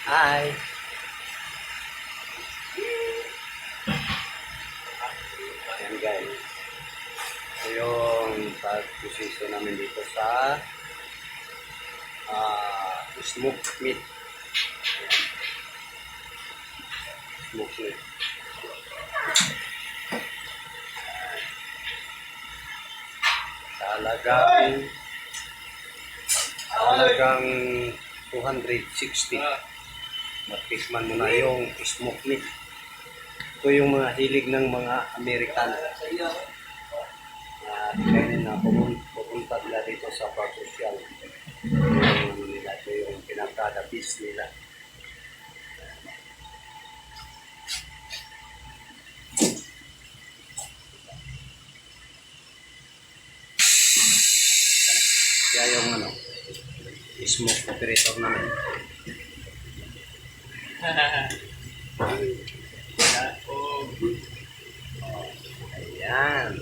Hi! Ayan guys. Ito yung pag-position namin dito sa smoked meat. Ayan. Smoked meat. Halagang 260. Matikman mo na yung smoked meat. Ito yung mga hilig ng mga American. Kainin na pupunta nila dito sa park social. Ito yung pinaka-dabis nila. Kaya yung smoke operator namin. Ayan.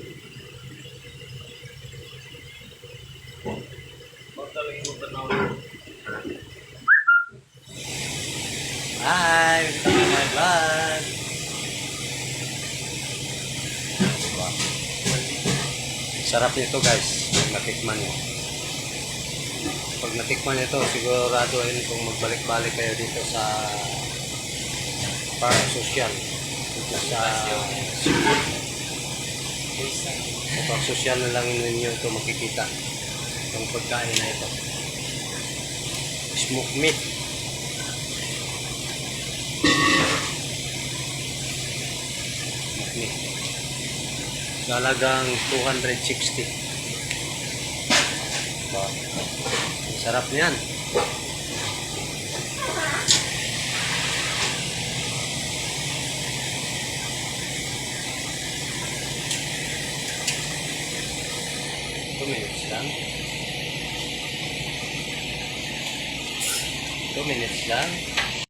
Hi, welcome to my vlog. Sarap nito guys, pag natikman nyo. Pag natikman nyo ito, siguraduhin kung magbalik-balik kayo dito sa park social. Dito sa park social na lang ninyo ito makikita. Itong pagkain na ito. Smoked meat. Halagang 260. Ang sarap niyan. Lang. 2 minutes lang.